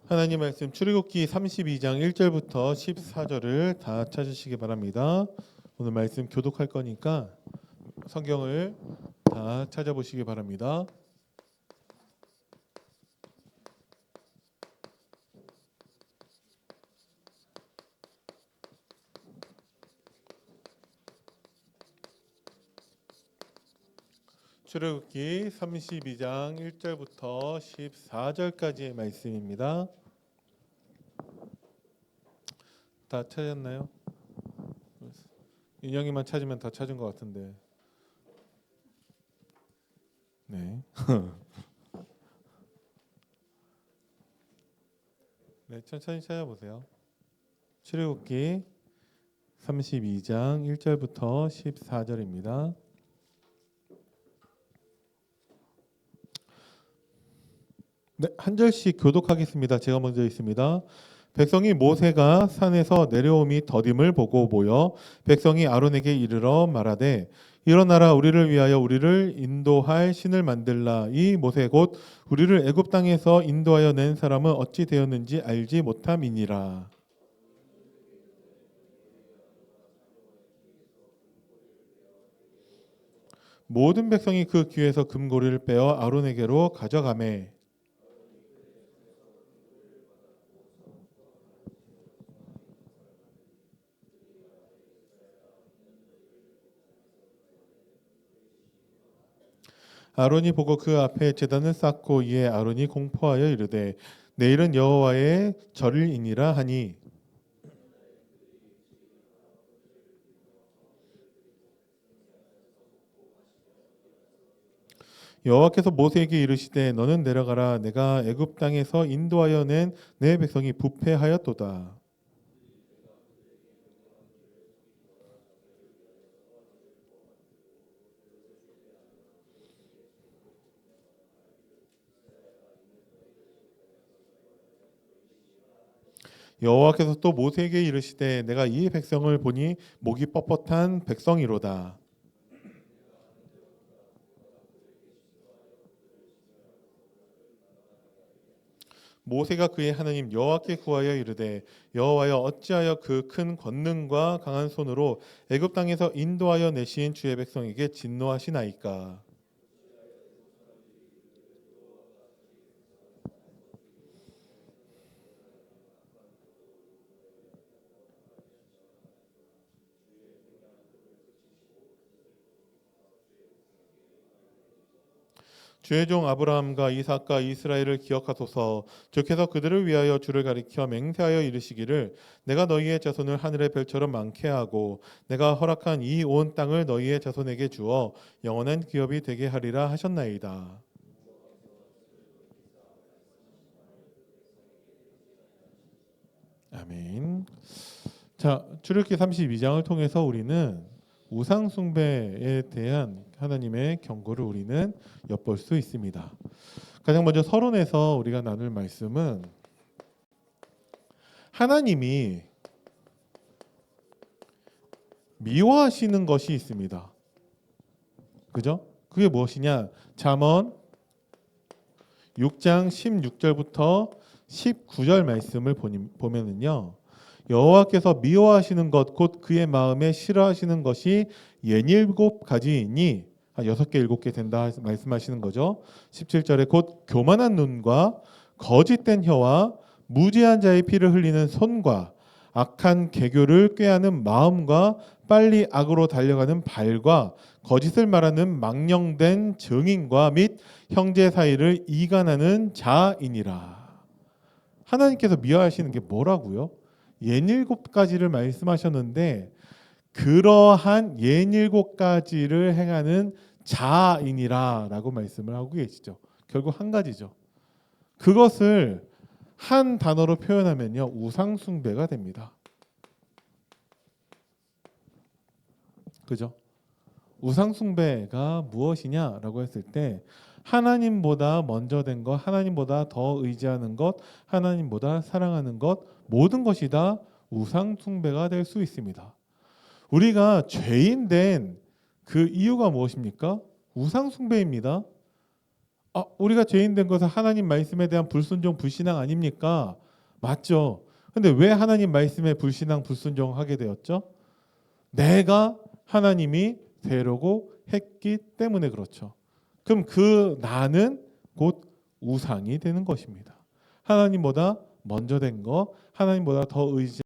하나님 말씀 출애굽기 32장 1절부터 14절을 다 찾으시기 바랍니다. 오늘 말씀 교독할 거니까 성경을 다 찾아보시기 바랍니다. 출애굽기 32장 1절부터 14절까지의 말씀입니다. 다 찾았나요? 인형이만 찾으면 다 찾은 것 같은데. 네. 네, 천천히 찾아보세요. 출애굽기 32장 1절부터 14절입니다. 네, 한 절씩 교독하겠습니다. 제가 먼저 있습니다. 백성이 모세가 산에서 내려옴이 더딤을 보고 모여 백성이 아론에게 이르러 말하되 일어나라 우리를 위하여 우리를 인도할 신을 만들라. 이 모세 곧 우리를 애굽 땅에서 인도하여 낸 사람은 어찌 되었는지 알지 못함이니라. 모든 백성이 그 귀에서 금고리를 빼어 아론에게로 가져가매 아론이 보고 그 앞에 제단을 쌓고 이에 아론이 공포하여 이르되 내일은 여호와의 절일이니라 하니 여호와께서 모세에게 이르시되 너는 내려가라 내가 애굽 땅에서 인도하여 낸 내 백성이 부패하였도다. 여호와께서 또 모세에게 이르시되 내가 이 백성을 보니 목이 뻣뻣한 백성이로다. 모세가 그의 하나님 여호와께 구하여 이르되 여호와여 어찌하여 그 큰 권능과 강한 손으로 애굽 땅에서 인도하여 내신 주의 백성에게 진노하시나이까. 주의 종 아브라함과 이삭과 이스라엘을 기억하소서. 주께서 그들을 위하여 주를 가리켜 맹세하여 이르시기를 내가 너희의 자손을 하늘의 별처럼 많게 하고 내가 허락한 이 온 땅을 너희의 자손에게 주어 영원한 기업이 되게 하리라 하셨나이다. 아멘. 자, 출애굽기 32장을 통해서 우리는 우상 숭배에 대한 하나님의 경고를 우리는 엿볼 수 있습니다. 가장 먼저 서론에서 우리가 나눌 말씀은 하나님이 미워하시는 것이 있습니다. 그죠? 그게 무엇이냐? 잠언 6장 16절부터 19절 말씀을 보면은요. 여호와께서 미워하시는 것 곧 그의 마음에 싫어하시는 것이 67가지이니 6개 7개 된다 말씀하시는 거죠. 17절에 곧 교만한 눈과 거짓된 혀와 무지한 자의 피를 흘리는 손과 악한 개교를 꾀하는 마음과 빨리 악으로 달려가는 발과 거짓을 말하는 망령된 증인과 및 형제 사이를 이간하는 자이니라. 하나님께서 미워하시는 게 뭐라고요? 67가지를 말씀하셨는데 그러한 67가지를 행하는 자아이니라 라고 말씀을 하고 계시죠. 결국 한 가지죠. 그것을 한 단어로 표현하면요. 우상숭배가 됩니다. 그죠? 우상숭배가 무엇이냐라고 했을 때 하나님보다 먼저 된 것, 하나님보다 더 의지하는 것, 하나님보다 사랑하는 것 모든 것이 다 우상숭배가 될 수 있습니다. 우리가 죄인 된 그 이유가 무엇입니까? 우상숭배입니다. 우리가 죄인 된 것은 하나님 말씀에 대한 불순종, 불신앙 아닙니까? 맞죠. 근데 왜 하나님 말씀에 불신앙, 불순종하게 되었죠? 내가 하나님이 되려고 했기 때문에 그렇죠. 그럼 그 나는 곧 우상이 되는 것입니다. 하나님보다 먼저 된 거, 하나님보다 더 의지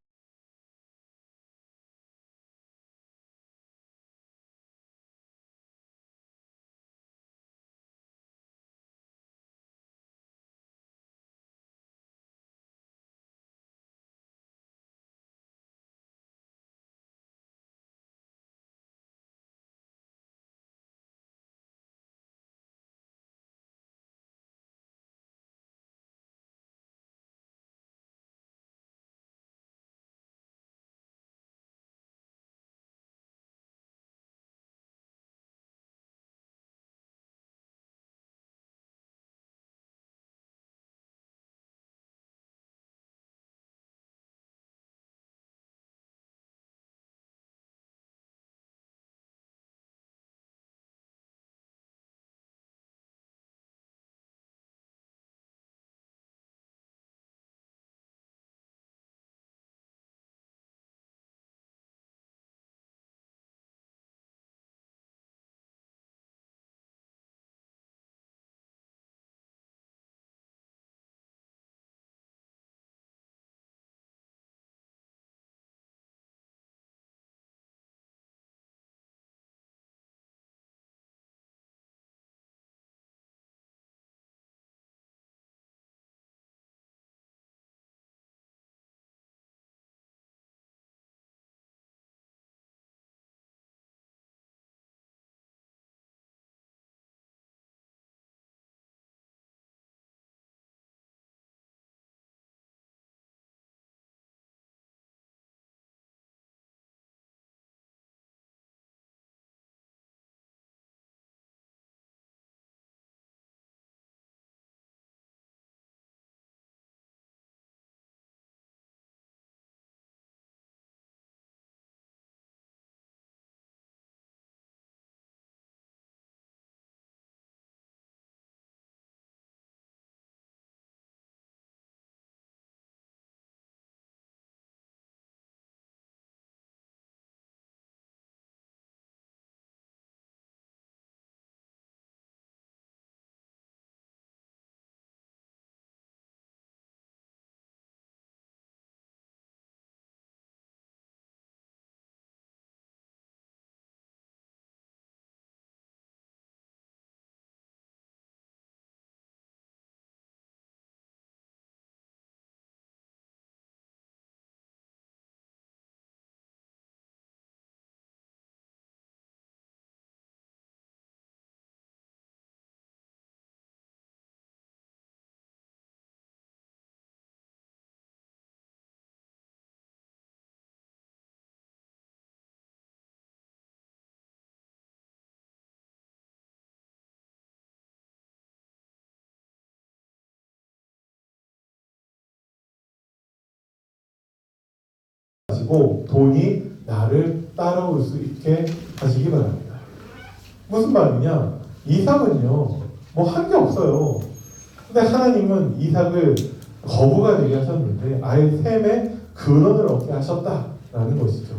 가지고 돈이 나를 따라올 수 있게 하시기 바랍니다. 무슨 말이냐? 이삭은요, 뭐 한 게 없어요. 근데 하나님은 이삭을 거부가 되게 하셨는데 아예 셈의 근원을 얻게 하셨다라는 것이죠.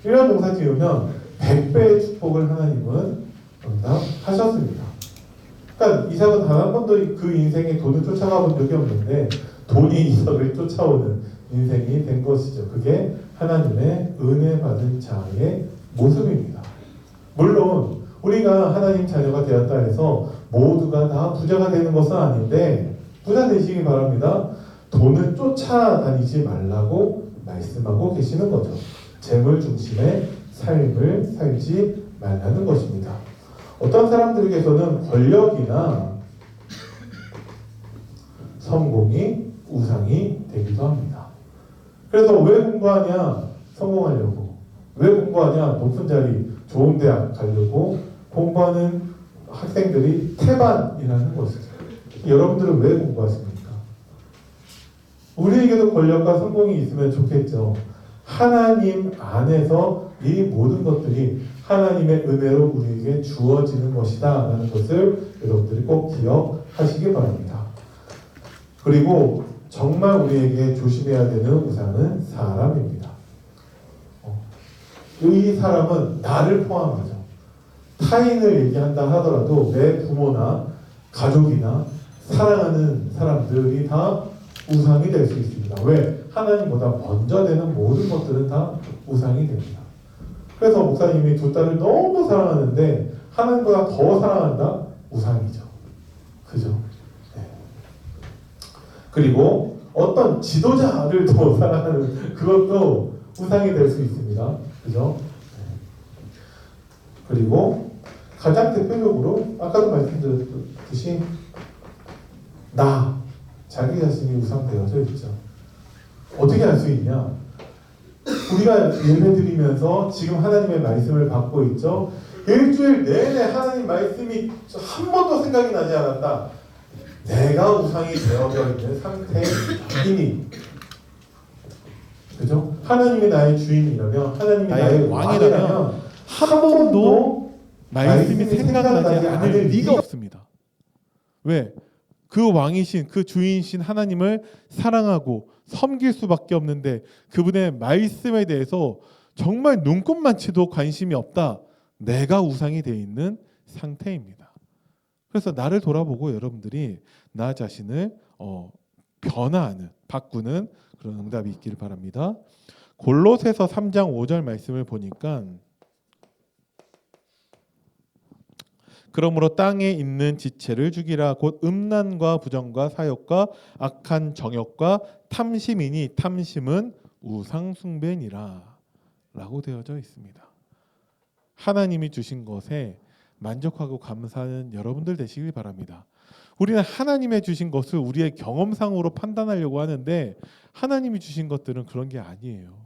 이런 농사 지으면 100배의 축복을 하나님은 응답하셨습니다. 그러니까 이삭은 단 한 번도 그 인생에 돈을 쫓아가 본 적이 없는데 돈이 이삭을 쫓아오는 인생이 된 것이죠. 그게 하나님의 은혜 받은 자의 모습입니다. 물론 우리가 하나님 자녀가 되었다 해서 모두가 다 부자가 되는 것은 아닌데 부자 되시기 바랍니다. 돈을 쫓아다니지 말라고 말씀하고 계시는 거죠. 재물 중심의 삶을 살지 말라는 것입니다. 어떤 사람들에게서는 권력이나 성공이 우상이 되기도 합니다. 그래서 왜 공부하냐? 성공하려고. 왜 공부하냐? 높은 자리, 좋은 대학 가려고 공부하는 학생들이 태반이라는 것이죠. 여러분들은 왜 공부하십니까? 우리에게도 권력과 성공이 있으면 좋겠죠. 하나님 안에서 이 모든 것들이 하나님의 은혜로 우리에게 주어지는 것이다 라는 것을 여러분들이 꼭 기억하시기 바랍니다. 그리고 정말 우리에게 조심해야 되는 우상은 사람입니다. 이 사람은 나를 포함하죠. 타인을 얘기한다 하더라도 내 부모나 가족이나 사랑하는 사람들이 다 우상이 될 수 있습니다. 왜? 하나님보다 먼저 되는 모든 것들은 다 우상이 됩니다. 그래서 목사님이 두 딸을 너무 사랑하는데 하나님보다 더 사랑한다? 우상이죠. 그죠? 네. 그리고 어떤 지도자를 더 사랑하는 그것도 우상이 될 수 있습니다. 그죠? 네. 그리고 가장 대표적으로 아까도 말씀드렸듯이 자기 자신이 우상되어져 있죠. 어떻게 할 수 있냐? 우리가 예배드리면서 지금 하나님의 말씀을 받고 있죠. 일주일 내내 하나님 말씀이 한 번도 생각이 나지 않았다. 내가 우상이 되어져 있는 상태이니, 그죠? 하나님이 나의 주인이라면, 하나님이 나의 왕이라면 한 번도 말씀이 생각나지 않을 리가 없습니다. 왜? 그 왕이신, 그 주인이신 하나님을 사랑하고 섬길 수밖에 없는데 그분의 말씀에 대해서 정말 눈꼽만치도 관심이 없다. 내가 우상이 되어 있는 상태입니다. 그래서 나를 돌아보고 여러분들이 나 자신을 변화하는, 바꾸는 그런 응답이 있기를 바랍니다. 골로새서 3장 5절 말씀을 보니까 그러므로 땅에 있는 지체를 죽이라. 곧 음란과 부정과 사욕과 악한 정욕과 탐심이니 탐심은 우상 숭배니라 라고 되어져 있습니다. 하나님이 주신 것에 만족하고 감사하는 여러분들 되시길 바랍니다. 우리는 하나님의 주신 것을 우리의 경험상으로 판단하려고 하는데 하나님이 주신 것들은 그런 게 아니에요.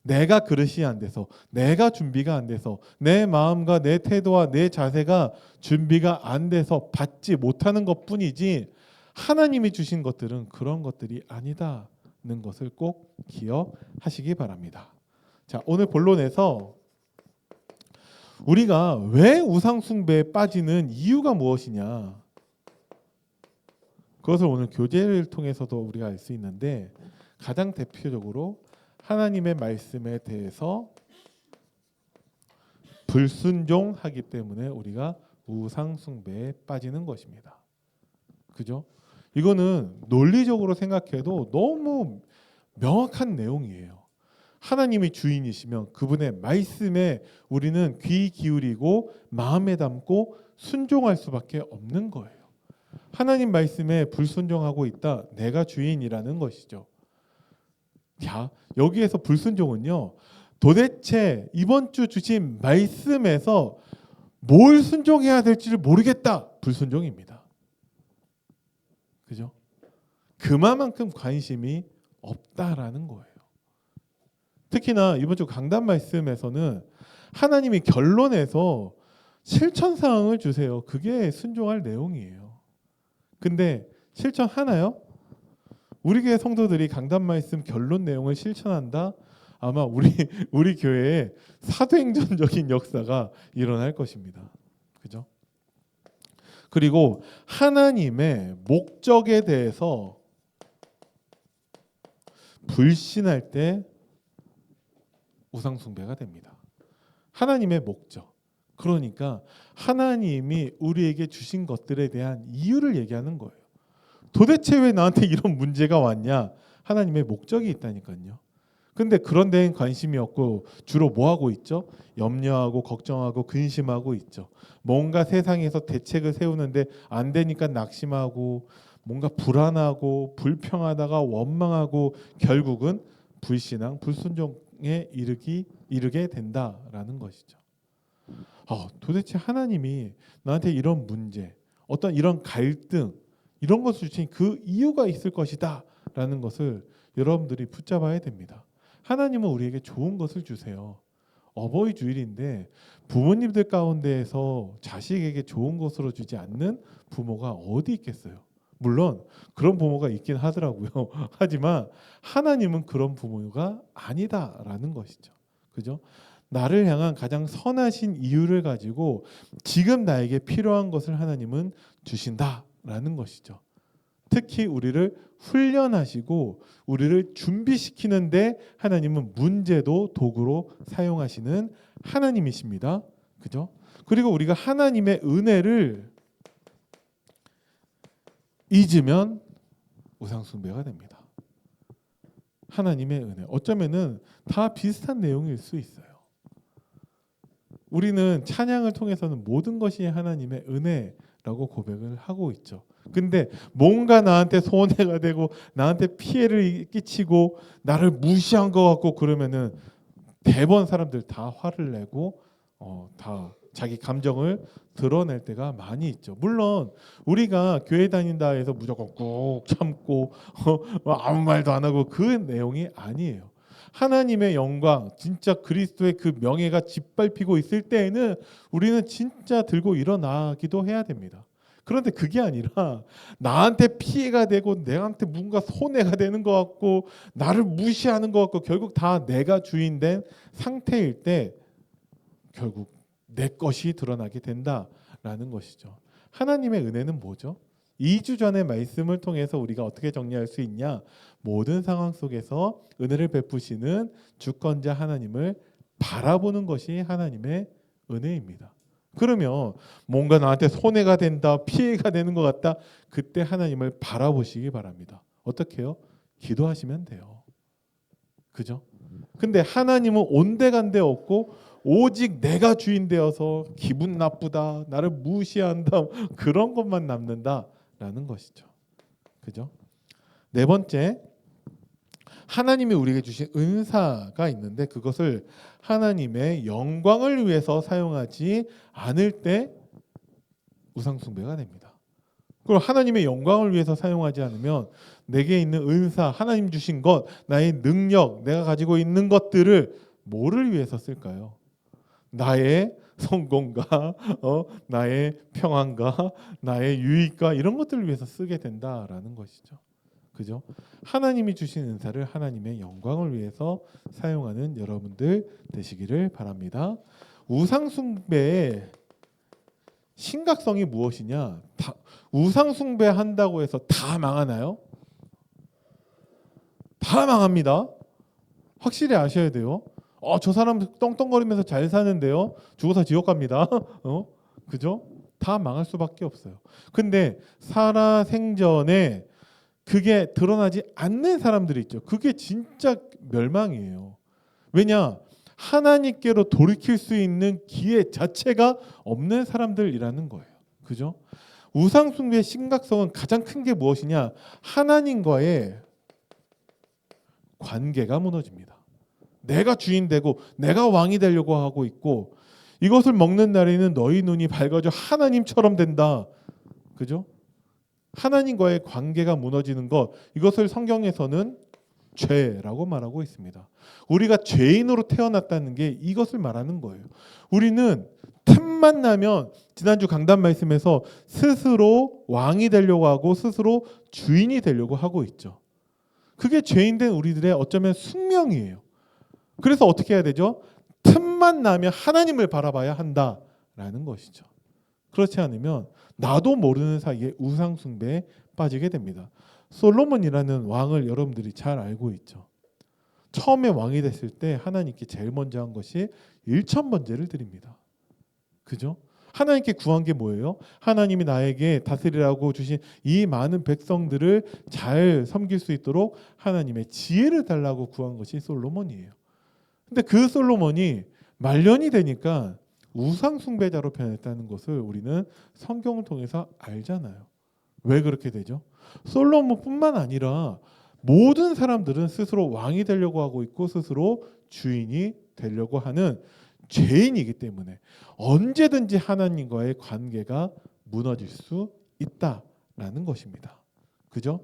내가 그릇이 안 돼서, 내가 준비가 안 돼서, 내 마음과 내 태도와 내 자세가 준비가 안 돼서 받지 못하는 것뿐이지 하나님이 주신 것들은 그런 것들이 아니다는 것을 꼭 기억하시기 바랍니다. 자, 오늘 본론에서 우리가 왜 우상 숭배에 빠지는 이유가 무엇이냐, 그것을 오늘 교제를 통해서도 우리가 알 수 있는데 가장 대표적으로 하나님의 말씀에 대해서 불순종하기 때문에 우리가 우상 숭배에 빠지는 것입니다. 그죠? 이거는 논리적으로 생각해도 너무 명확한 내용이에요. 하나님이 주인이시면 그분의 말씀에 우리는 귀 기울이고 마음에 담고 순종할 수밖에 없는 거예요. 하나님 말씀에 불순종하고 있다. 내가 주인이라는 것이죠. 자, 여기에서 불순종은요, 도대체 이번 주 주신 말씀에서 뭘 순종해야 될지를 모르겠다. 불순종입니다. 그죠? 그만큼 관심이 없다라는 거예요. 특히나 이번 주 강단 말씀에서는 하나님이 결론에서 실천사항을 주세요. 그게 순종할 내용이에요. 근데 실천하나요? 우리 교회 성도들이 강단 말씀 결론 내용을 실천한다? 아마 우리 교회에 사도행전적인 역사가 일어날 것입니다. 그죠? 그리고 하나님의 목적에 대해서 불신할 때 우상 숭배가 됩니다. 하나님의 목적. 그러니까 하나님이 우리에게 주신 것들에 대한 이유를 얘기하는 거예요. 도대체 왜 나한테 이런 문제가 왔냐? 하나님의 목적이 있다니까요. 근데 그런 데엔 관심이 없고 주로 뭐 하고 있죠? 염려하고 걱정하고 근심하고 있죠. 뭔가 세상에서 대책을 세우는데 안 되니까 낙심하고 뭔가 불안하고 불평하다가 원망하고 결국은 불신앙, 불순종에 이르게 된다라는 것이죠. 도대체 하나님이 나한테 이런 문제, 어떤 이런 갈등, 이런 것을 주신 그 이유가 있을 것이다 라는 것을 여러분들이 붙잡아야 됩니다. 하나님은 우리에게 좋은 것을 주세요. 어버이 주일인데 부모님들 가운데에서 자식에게 좋은 것으로 주지 않는 부모가 어디 있겠어요? 물론 그런 부모가 있긴 하더라고요. 하지만 하나님은 그런 부모가 아니다라는 것이죠. 그죠? 나를 향한 가장 선하신 이유를 가지고 지금 나에게 필요한 것을 하나님은 주신다라는 것이죠. 특히 우리를 훈련하시고 우리를 준비시키는데 하나님은 문제도 도구로 사용하시는 하나님이십니다. 그죠? 그리고 우리가 하나님의 은혜를 잊으면 우상숭배가 됩니다. 하나님의 은혜. 어쩌면은 다 비슷한 내용일 수 있어요. 우리는 찬양을 통해서는 모든 것이 하나님의 은혜라고 고백을 하고 있죠. 근데 뭔가 나한테 손해가 되고 나한테 피해를 끼치고 나를 무시한 것 같고 그러면은 대부분 사람들 다 화를 내고 다 자기 감정을 드러낼 때가 많이 있죠. 물론 우리가 교회 다닌다 해서 무조건 꾹 참고 아무 말도 안 하고 그 내용이 아니에요. 하나님의 영광, 진짜 그리스도의 그 명예가 짓밟히고 있을 때에는 우리는 진짜 들고 일어나기도 해야 됩니다. 그런데 그게 아니라 나한테 피해가 되고 내한테 뭔가 손해가 되는 것 같고 나를 무시하는 것 같고 결국 다 내가 주인된 상태일 때 결국 내 것이 드러나게 된다라는 것이죠. 하나님의 은혜는 뭐죠? 2주 전의 말씀을 통해서 우리가 어떻게 정리할 수 있냐? 모든 상황 속에서 은혜를 베푸시는 주권자 하나님을 바라보는 것이 하나님의 은혜입니다. 그러면 뭔가 나한테 손해가 된다, 피해가 되는 것 같다. 그때 하나님을 바라보시기 바랍니다. 어떻게 해요? 기도하시면 돼요. 그죠? 근데 하나님은 온데간데 없고 오직 내가 주인 되어서 기분 나쁘다, 나를 무시한다 그런 것만 남는다라는 것이죠. 그죠? 네 번째, 하나님이 우리에게 주신 은사가 있는데 그것을 하나님의 영광을 위해서 사용하지 않을 때 우상숭배가 됩니다. 그리고 하나님의 영광을 위해서 사용하지 않으면 내게 있는 은사, 하나님 주신 것, 나의 능력, 내가 가지고 있는 것들을 뭐를 위해서 쓸까요? 나의 성공과 나의 평안과 나의 유익과 이런 것들을 위해서 쓰게 된다라는 것이죠. 그죠? 하나님이 주신 은사를 하나님의 영광을 위해서 사용하는 여러분들 되시기를 바랍니다. 우상숭배의 심각성이 무엇이냐? 우상숭배한다고 해서 다 망하나요? 다 망합니다. 확실히 아셔야 돼요. 저 사람 떵떵거리면서 잘 사는데요. 죽어서 지옥 갑니다. 그죠? 다 망할 수밖에 없어요. 근데 살아생전에 그게 드러나지 않는 사람들이 있죠. 그게 진짜 멸망이에요. 왜냐? 하나님께로 돌이킬 수 있는 기회 자체가 없는 사람들이라는 거예요. 그죠? 우상숭배의 심각성은 가장 큰 게 무엇이냐? 하나님과의 관계가 무너집니다. 내가 주인 되고 내가 왕이 되려고 하고 있고 이것을 먹는 날에는 너희 눈이 밝아져 하나님처럼 된다. 그죠? 하나님과의 관계가 무너지는 것, 이것을 성경에서는 죄라고 말하고 있습니다. 우리가 죄인으로 태어났다는 게 이것을 말하는 거예요. 우리는 틈만 나면 지난주 강단 말씀에서 스스로 왕이 되려고 하고 스스로 주인이 되려고 하고 있죠. 그게 죄인된 우리들의 어쩌면 숙명이에요. 그래서 어떻게 해야 되죠? 틈만 나면 하나님을 바라봐야 한다라는 것이죠. 그렇지 않으면 나도 모르는 사이에 우상숭배에 빠지게 됩니다. 솔로몬이라는 왕을 여러분들이 잘 알고 있죠. 처음에 왕이 됐을 때 하나님께 제일 먼저 한 것이 일천번제를 드립니다. 그죠? 하나님께 구한 게 뭐예요? 하나님이 나에게 다스리라고 주신 이 많은 백성들을 잘 섬길 수 있도록 하나님의 지혜를 달라고 구한 것이 솔로몬이에요. 근데 그 솔로몬이 말년이 되니까 우상 숭배자로 변했다는 것을 우리는 성경을 통해서 알잖아요. 왜 그렇게 되죠? 솔로몬뿐만 아니라 모든 사람들은 스스로 왕이 되려고 하고 있고 스스로 주인이 되려고 하는 죄인이기 때문에 언제든지 하나님과의 관계가 무너질 수 있다라는 것입니다. 그죠?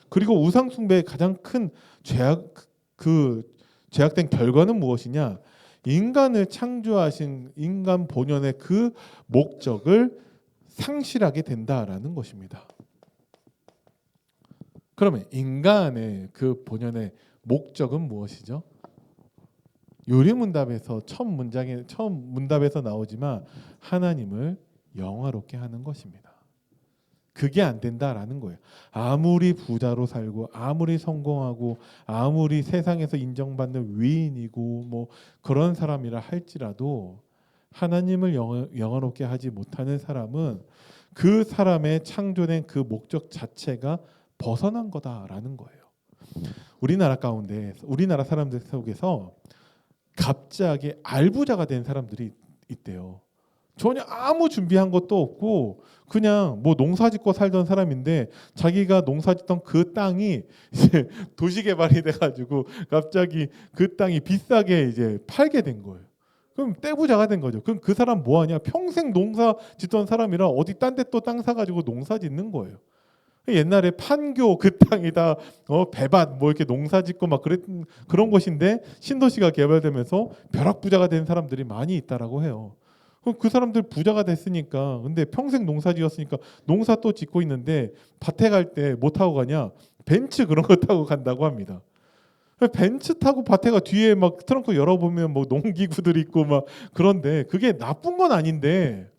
그리고 우상 숭배의 가장 큰 죄악된 결과는 무엇이냐? 인간을 창조하신 인간 본연의 그 목적을 상실하게 된다라는 것입니다. 그러면 인간의 그 본연의 목적은 무엇이죠? 요리문답에서 처음 문답에서 나오지만 하나님을 영화롭게 하는 것입니다. 그게 안 된다라는 거예요. 아무리 부자로 살고 아무리 성공하고 아무리 세상에서 인정받는 위인이고 뭐 그런 사람이라 할지라도 하나님을 영화롭게 하지 못하는 사람은 그 사람의 창조된 그 목적 자체가 벗어난 거다라는 거예요. 우리나라 사람들 속에서 갑자기 알부자가 된 사람들이 있대요. 전혀 아무 준비한 것도 없고 그냥 뭐 농사짓고 살던 사람인데 자기가 농사짓던 그 땅이 이제 도시개발이 돼가지고 갑자기 그 땅이 비싸게 이제 팔게 된 거예요. 그럼 떼부자가 된 거죠. 그럼 그 사람 뭐 하냐? 평생 농사 짓던 사람이라 어디 딴 데 또 땅 사가지고 농사 짓는 거예요. 옛날에 판교 그 땅이다 배밭 뭐 이렇게 농사 짓고 막 그런 곳인데 신도시가 개발되면서 벼락부자가 된 사람들이 많이 있다라고 해요. 그럼 그 사람들 부자가 됐으니까 근데 평생 농사 지었으니까 농사 또 짓고 있는데 밭에 갈 때 뭐 타고 가냐? 벤츠 그런 거 타고 간다고 합니다. 벤츠 타고 밭에 가 뒤에 막 트렁크 열어보면 뭐 농기구들 있고 막 그런데 그게 나쁜 건 아닌데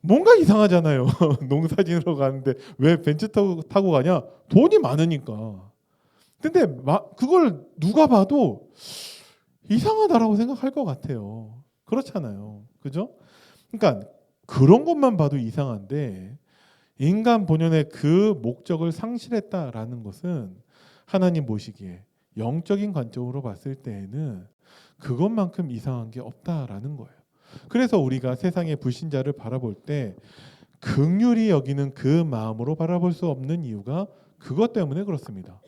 뭔가 이상하잖아요. 농사 지으러 가는데 왜 벤츠 타고 가냐? 돈이 많으니까. 근데 그걸 누가 봐도 이상하다라고 생각할 것 같아요. 그렇잖아요. 그죠? 그러니까 그런 것만 봐도 이상한데 인간 본연의 그 목적을 상실했다라는 것은 하나님 보시기에 영적인 관점으로 봤을 때에는 그것만큼 이상한 게 없다라는 거예요. 그래서 우리가 세상의 불신자를 바라볼 때 긍휼히 여기는 그 마음으로 바라볼 수 없는 이유가 그것 때문에 그렇습니다.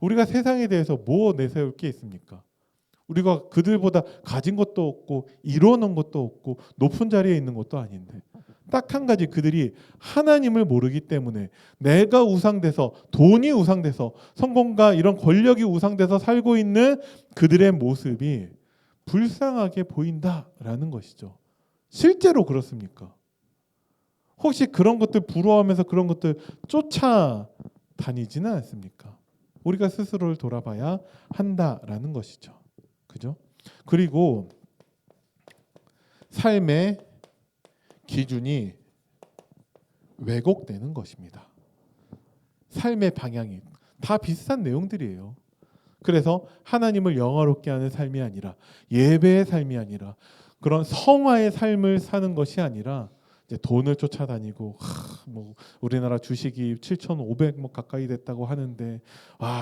우리가 세상에 대해서 뭐 내세울 게 있습니까? 우리가 그들보다 가진 것도 없고 이뤄놓은 것도 없고 높은 자리에 있는 것도 아닌데 딱 한 가지 그들이 하나님을 모르기 때문에 내가 우상돼서 돈이 우상돼서 성공과 이런 권력이 우상돼서 살고 있는 그들의 모습이 불쌍하게 보인다라는 것이죠. 실제로 그렇습니까? 혹시 그런 것들 부러워하면서 그런 것들 쫓아다니지는 않습니까? 우리가 스스로를 돌아봐야 한다라는 것이죠. 그죠? 그리고 삶의 기준이 왜곡되는 것입니다. 삶의 방향이 다 비슷한 내용들이에요. 그래서 하나님을 영화롭게 하는 삶이 아니라 예배의 삶이 아니라 그런 성화의 삶을 사는 것이 아니라 이제 돈을 쫓아다니고 뭐 우리나라 주식이 7,500뭐 가까이 됐다고 하는데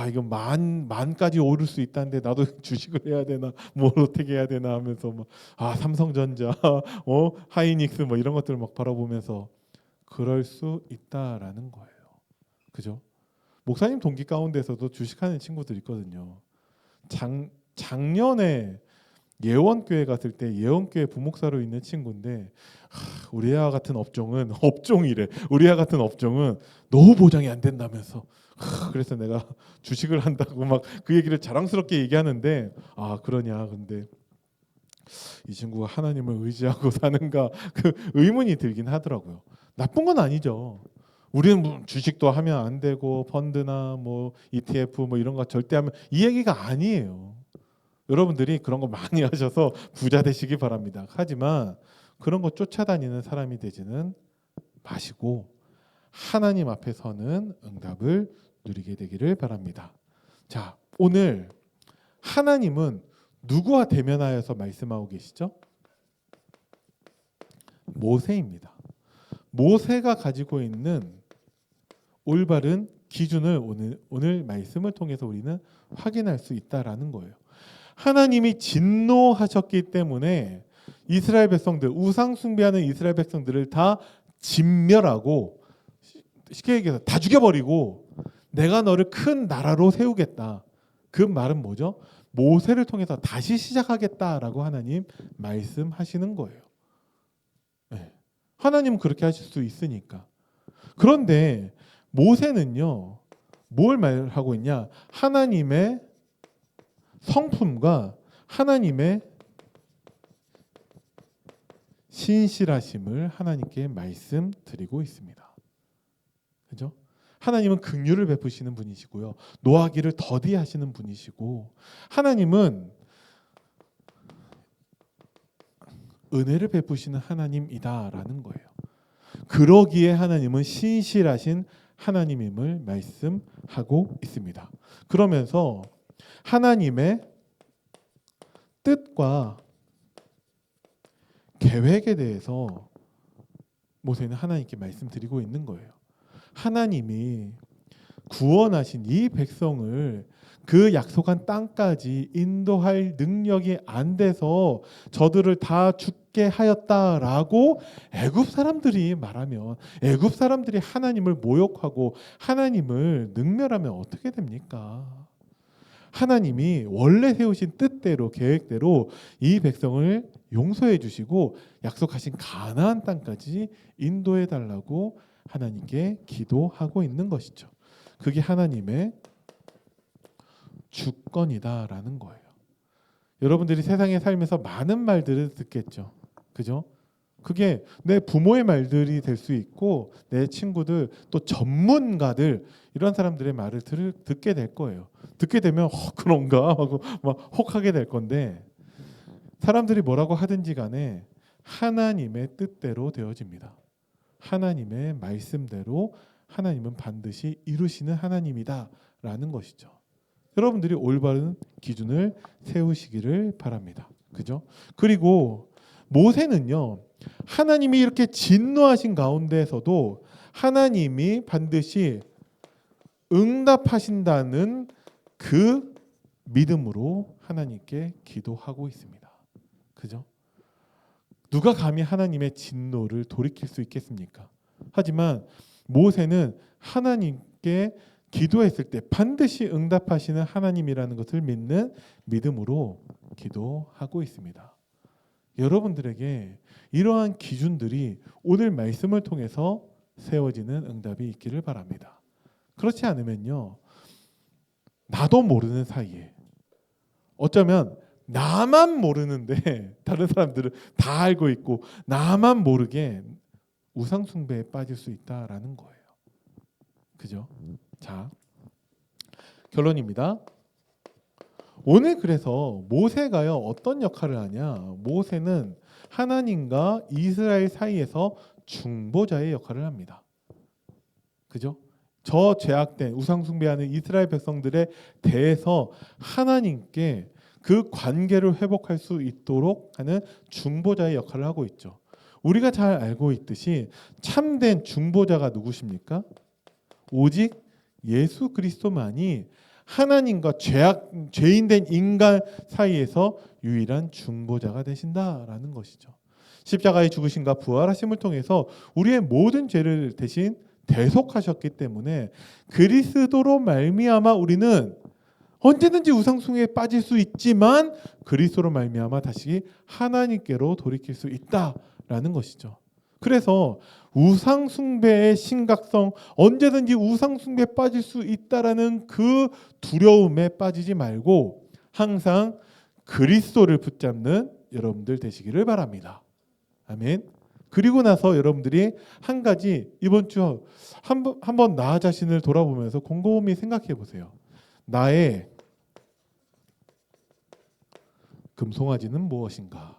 이거 만까지 오를 수 있다는데 나도 주식을 해야 되나 뭘 어떻게 해야 되나 하면서 막 삼성전자 하이닉스 뭐 이런 것들을 막 바라보면서 그럴 수 있다라는 거예요. 그죠? 목사님 동기 가운데서도 주식하는 친구들 있거든요. 작년에 예원교회 갔을 때 예원교회 부목사로 있는 친구인데 우리와 같은 업종은 업종이래. 우리와 같은 업종은 노후 보장이 안 된다면서 그래서 내가 주식을 한다고 막 그 얘기를 자랑스럽게 얘기하는데 그러냐. 근데 이 친구가 하나님을 의지하고 사는가 그 의문이 들긴 하더라고요. 나쁜 건 아니죠. 우리는 뭐 주식도 하면 안 되고 펀드나 뭐 ETF 뭐 이런 거 절대 하면 이 얘기가 아니에요. 여러분들이 그런 거 많이 하셔서 부자 되시기 바랍니다. 하지만 그런 거 쫓아다니는 사람이 되지는 마시고 하나님 앞에 서는 응답을 누리게 되기를 바랍니다. 자, 오늘 하나님은 누구와 대면하여서 말씀하고 계시죠? 모세입니다. 모세가 가지고 있는 올바른 기준을 오늘 말씀을 통해서 우리는 확인할 수 있다라는 거예요. 하나님이 진노하셨기 때문에 이스라엘 백성들, 우상 숭배하는 이스라엘 백성들을 다 진멸하고 쉽게 얘기해서 다 죽여버리고 내가 너를 큰 나라로 세우겠다. 그 말은 뭐죠? 모세를 통해서 다시 시작하겠다라고 하나님 말씀하시는 거예요. 네. 하나님은 그렇게 하실 수 있으니까. 그런데 모세는요, 뭘 말하고 있냐? 하나님의 성품과 하나님의 신실하심을 하나님께 말씀드리고 있습니다. 그죠? 하나님은 긍휼을 베푸시는 분이시고요. 노하기를 더디하시는 분이시고 하나님은 은혜를 베푸시는 하나님이다라는 거예요. 그러기에 하나님은 신실하신 하나님임을 말씀하고 있습니다. 그러면서 하나님의 뜻과 계획에 대해서 모세는 하나님께 말씀드리고 있는 거예요. 하나님이 구원하신 이 백성을 그 약속한 땅까지 인도할 능력이 안 돼서 저들을 다 죽게 하였다라고 애굽 사람들이 말하면, 애굽 사람들이 하나님을 모욕하고 하나님을 능멸하면 어떻게 됩니까? 하나님이 원래 세우신 뜻대로, 계획대로 이 백성을 용서해 주시고 약속하신 가나안 땅까지 인도해 달라고 하나님께 기도하고 있는 것이죠. 그게 하나님의 주권이다라는 거예요. 여러분들이 세상에 살면서 많은 말들을 듣겠죠. 그죠? 그게 내 부모의 말들이 될 수 있고 내 친구들, 또 전문가들, 이런 사람들의 말을 듣게 될 거예요. 듣게 되면 그런가 하고 막 혹하게 될 건데, 사람들이 뭐라고 하든지 간에 하나님의 뜻대로 되어집니다. 하나님의 말씀대로 하나님은 반드시 이루시는 하나님이다라는 것이죠. 여러분들이 올바른 기준을 세우시기를 바랍니다. 그죠? 그리고 모세는요, 하나님이 이렇게 진노하신 가운데에서도 하나님이 반드시 응답하신다는 그 믿음으로 하나님께 기도하고 있습니다. 그죠? 누가 감히 하나님의 진노를 돌이킬 수 있겠습니까? 하지만 모세는 하나님께 기도했을 때 반드시 응답하시는 하나님이라는 것을 믿는 믿음으로 기도하고 있습니다. 여러분들에게 이러한 기준들이 오늘 말씀을 통해서 세워지는 응답이 있기를 바랍니다. 그렇지 않으면요, 나도 모르는 사이에, 어쩌면 나만 모르는데 다른 사람들은 다 알고 있고 나만 모르게 우상 숭배에 빠질 수 있다라는 거예요. 그죠? 자, 결론입니다. 오늘 그래서 모세가요, 어떤 역할을 하냐? 모세는 하나님과 이스라엘 사이에서 중보자의 역할을 합니다. 그죠? 저 죄악된 우상 숭배하는 이스라엘 백성들에 대해서 하나님께 그 관계를 회복할 수 있도록 하는 중보자의 역할을 하고 있죠. 우리가 잘 알고 있듯이 참된 중보자가 누구십니까? 오직 예수 그리스도만이 하나님과 죄인된 인간 사이에서 유일한 중보자가 되신다라는 것이죠. 십자가의 죽으심과 부활하심을 통해서 우리의 모든 죄를 대신 대속하셨기 때문에 그리스도로 말미암아 우리는 언제든지 우상숭배에 빠질 수 있지만 그리스도로 말미암아 다시 하나님께로 돌이킬 수 있다라는 것이죠. 그래서 우상숭배의 심각성, 언제든지 우상숭배에 빠질 수 있다라는 그 두려움에 빠지지 말고 항상 그리스도를 붙잡는 여러분들 되시기를 바랍니다. 아멘. 그리고 나서 여러분들이 한 가지, 이번 주 한번 나 자신을 돌아보면서 곰곰이 생각해 보세요. 나의 금송아지는 무엇인가에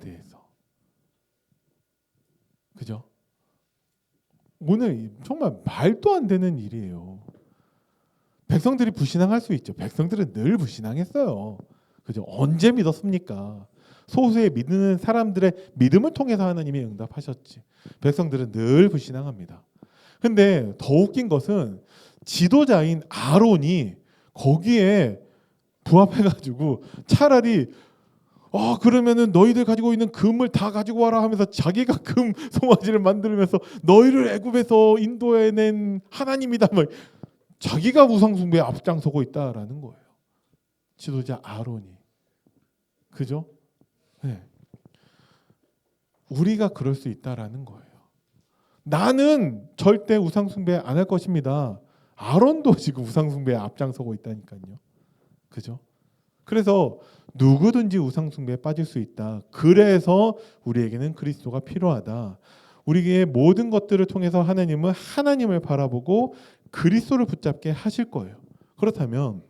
대해서. 그죠? 오늘 정말 말도 안 되는 일이에요. 백성들이 불신앙할 수 있죠. 백성들은 늘 불신앙했어요. 그죠? 언제 믿었습니까? 소수의 믿는 사람들의 믿음을 통해서 하나님이 응답하셨지. 백성들은 늘 불신앙합니다. 근데 더 웃긴 것은 지도자인 아론이 거기에 부합해가지고 차라리 그러면은 너희들 가지고 있는 금을 다 가지고 와라 하면서 자기가 금 송아지를 만들면서 너희를 애굽에서 인도해낸 하나님이다, 뭐 자기가 우상 숭배에 앞장서고 있다라는 거예요. 지도자 아론이. 그죠? 네. 우리가 그럴 수 있다라는 거예요. 나는 절대 우상 숭배 안 할 것입니다. 아론도 지금 우상 숭배에 앞장서고 있다니까요. 그죠? 그래서 누구든지 우상 숭배에 빠질 수 있다. 그래서 우리에게는 그리스도가 필요하다. 우리의 모든 것들을 통해서 하나님은 하나님을 바라보고 그리스도를 붙잡게 하실 거예요. 그렇다면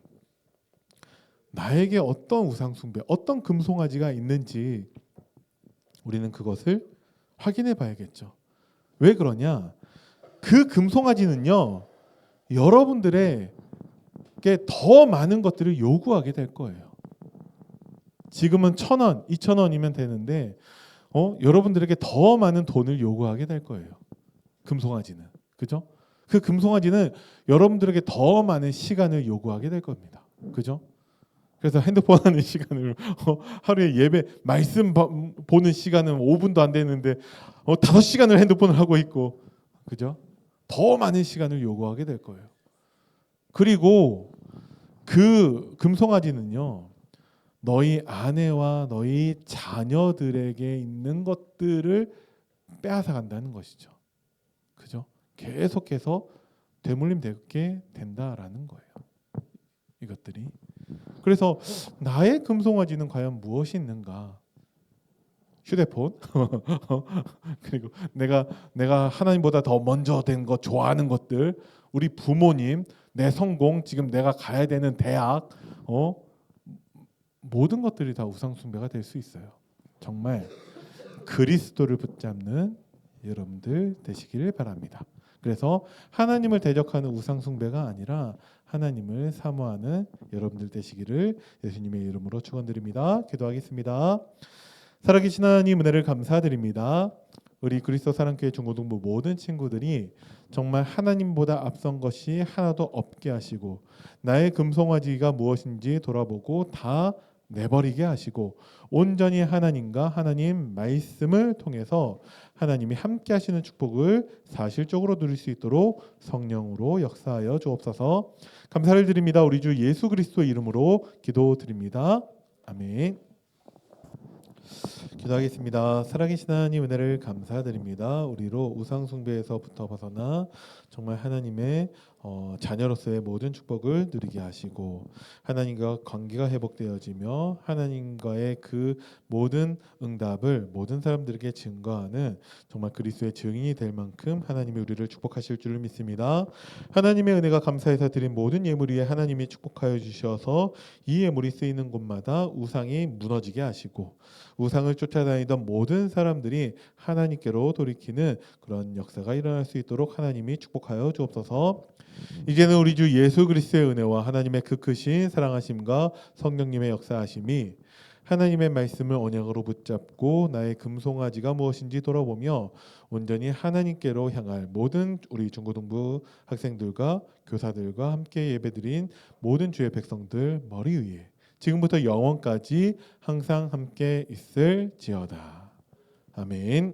나에게 어떤 우상 숭배, 어떤 금송아지가 있는지 우리는 그것을 확인해 봐야겠죠. 왜 그러냐? 그 금송아지는요, 여러분들에게 더 많은 것들을 요구하게 될 거예요. 지금은 1,000원, 2,000원이면 되는데 여러분들에게 더 많은 돈을 요구하게 될 거예요. 금송아지는. 그죠? 그 금송아지는 여러분들에게 더 많은 시간을 요구하게 될 겁니다. 그죠? 그래서 핸드폰 하는 시간을 하루에 예배 말씀 보는 시간은 5분도 안 되는데 5시간을 핸드폰을 하고 있고, 그죠? 더 많은 시간을 요구하게 될 거예요. 그리고 그 금송아지는요, 너희 아내와 너희 자녀들에게 있는 것들을 빼앗아 간다는 것이죠. 그죠? 계속해서 되물림되게 된다라는 거예요. 이것들이. 그래서 나의 금송아지는 과연 무엇이 있는가? 휴대폰. 그리고 내가 하나님보다 더 먼저 된 것, 좋아하는 것들, 우리 부모님, 내 성공, 지금 내가 가야 되는 대학, 모든 것들이 다 우상 숭배가 될 수 있어요. 정말 그리스도를 붙잡는 여러분들 되시기를 바랍니다. 그래서 하나님을 대적하는 우상 숭배가 아니라 하나님을 사모하는 여러분들 되시기를 예수님의 이름으로 축원드립니다. 기도하겠습니다. 살아계신 하나님, 은혜를 감사드립니다. 우리 그리스도 사랑교회 중고등부 모든 친구들이 정말 하나님보다 앞선 것이 하나도 없게 하시고, 나의 금송아지가 무엇인지 돌아보고 다 내버리게 하시고, 온전히 하나님과 하나님 말씀을 통해서 하나님이 함께 하시는 축복을 사실적으로 누릴 수 있도록 성령으로 역사하여 주옵소서. 감사를 드립니다. 우리 주 예수 그리스도의 이름으로 기도드립니다. 아멘. 기도하겠습니다. 살아계신 하나님, 은혜를 감사드립니다. 우리로 우상 숭배에서부터 벗어나 정말 하나님의 자녀로서의 모든 축복을 누리게 하시고, 하나님과 관계가 회복되어지며 하나님과의 그 모든 응답을 모든 사람들에게 증거하는 정말 그리스도의 증인이 될 만큼 하나님이 우리를 축복하실 줄을 믿습니다. 하나님의 은혜가 감사해서 드린 모든 예물 위에 하나님이 축복하여 주셔서 이 예물이 쓰이는 곳마다 우상이 무너지게 하시고, 우상을 쫓아다니던 모든 사람들이 하나님께로 돌이키는 그런 역사가 일어날 수 있도록 하나님이 축복하여 주옵소서. 이제는 우리 주 예수 그리스도의 은혜와 하나님의 그 크신 사랑하심과 성령님의 역사하심이 하나님의 말씀을 언약으로 붙잡고 나의 금송아지가 무엇인지 돌아보며 온전히 하나님께로 향할 모든 우리 중고등부 학생들과 교사들과 함께 예배드린 모든 주의 백성들 머리 위에 지금부터 영원까지 항상 함께 있을지어다. 아멘.